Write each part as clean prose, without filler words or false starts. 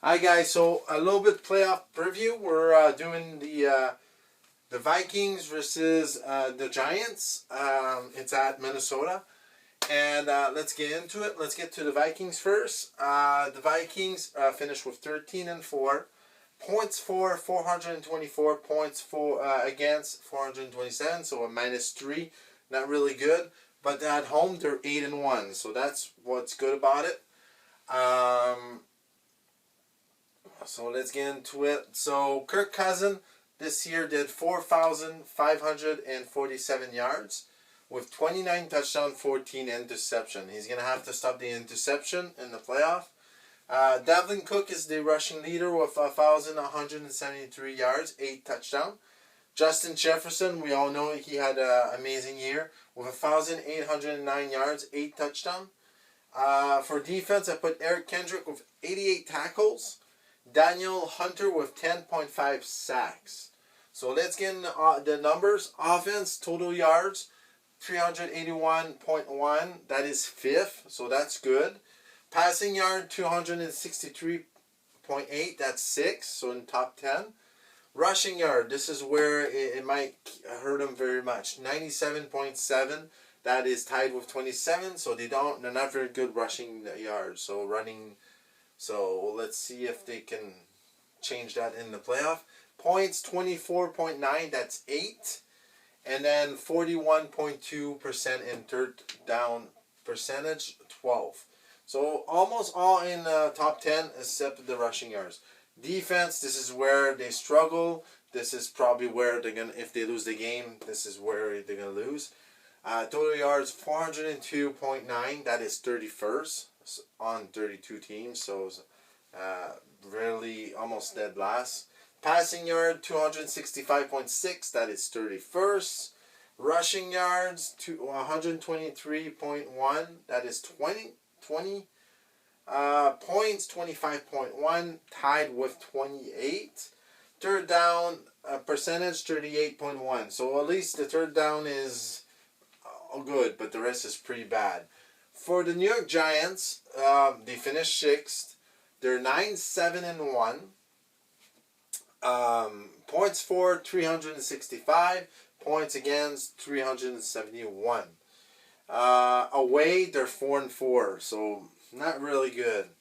Hi guys, so a little bit playoff preview. We're doing the Vikings versus the Giants. It's at Minnesota, and let's get into it. Let's get to the Vikings first. The Vikings finished with 13-4, points for 424, points for against 427, so a -3, not really good. But at home they're 8-1, so that's what's good about it. So let's get into it. So Kirk Cousins this year did 4,547 yards with 29 touchdowns, 14 interception. He's going to have to stop the interception in the playoff. Dalvin Cook is the rushing leader with 1,173 yards, 8 touchdowns. Justin Jefferson, we all know he had an amazing year with 1,809 yards, 8 touchdowns. For defense, I put Eric Kendrick with 88 tackles. Daniel Hunter with 10.5 sacks. So let's get in the numbers. Offense, total yards, 381.1. That is 5th, so that's good. Passing yard, 263.8. That's 6th, so in top 10. Rushing yard, this is where it might hurt them very much. 97.7. That is tied with 27, so they're not very good rushing yards. So let's see if they can change that in the playoff. Points, 24.9, that's 8. And then 41.2% in third down percentage, 12. So almost all in top 10 except the rushing yards. Defense, this is where they struggle. This is probably where they're going to, if they lose the game, this is where they're going to lose. Total yards, 402.9, that is 31st. On 32 teams, so really almost dead last. Passing yard, 265.6, that is 31st. Rushing yards, 123.1, that is 20. Points, 25.1, tied with 28. Third down percentage, 38.1. So at least the third down is good, but the rest is pretty bad. For the New York Giants, they finished 6th. They're 9-7-1. Points for 365. Points against 371. Away, they're 4-4. So not really good.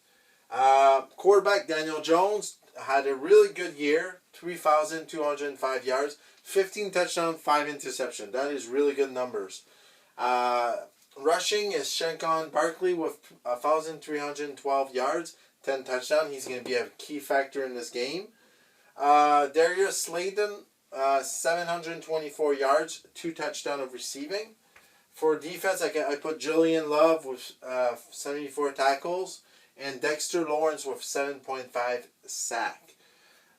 Quarterback Daniel Jones had a really good year. 3,205 yards. 15 touchdowns, 5 interceptions. That is really good numbers. Rushing is Shankon Barkley with 1,312 yards, 10 touchdowns. He's going to be a key factor in this game. Darius Slayton, 724 yards, 2 touchdowns of receiving. For defense, I put Julian Love with 74 tackles and Dexter Lawrence with 7.5 sack.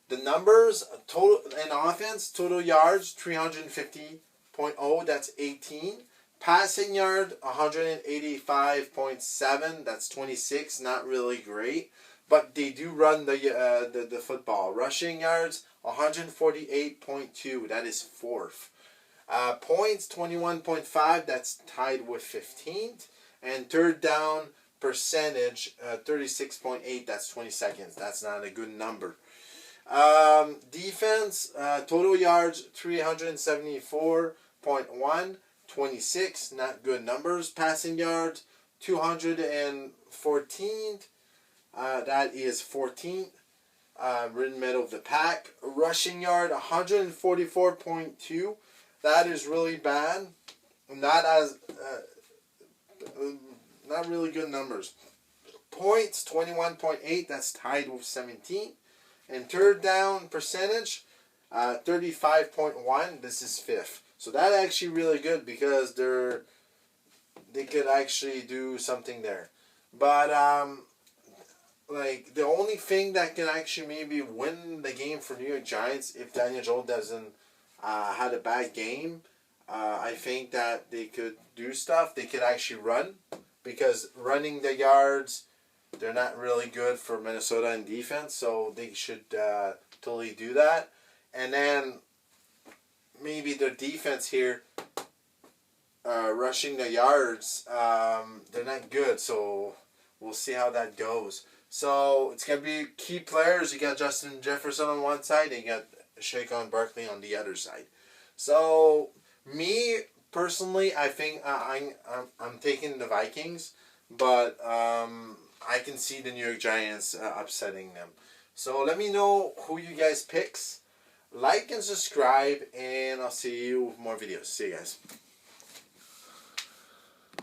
The numbers, total in offense, total yards, 350.0, that's 18. Passing yard, 185.7. That's 26. Not really great, but they do run the football. Rushing yards, 148.2. That is 4th. Points, 21.5. That's tied with 15th. And third down percentage, 36.8. That's 22nd. That's not a good number. Defense, total yards, 374.1. 26, not good numbers. Passing yards, 214. That is 14th. We're in the middle of the pack. Rushing yard, 144.2. That is really bad. Not really good numbers. Points, 21.8. That's tied with 17. And third down percentage, 35.1. This is 5th. So that's actually really good because they could actually do something there. But like the only thing that can actually maybe win the game for New York Giants if Daniel Jones doesn't had a bad game, I think that they could do stuff. They could actually run because running the yards, they're not really good for Minnesota in defense. So they should totally do that. And then maybe the defense here, rushing the yards, they're not good. So we'll see how that goes. So it's gonna be key players. You got Justin Jefferson on one side, and you got Saquon Barkley on the other side. So me personally, I think I'm taking the Vikings, but I can see the New York Giants upsetting them. So let me know who you guys picks. Like and subscribe, and I'll see you with more videos. See you guys.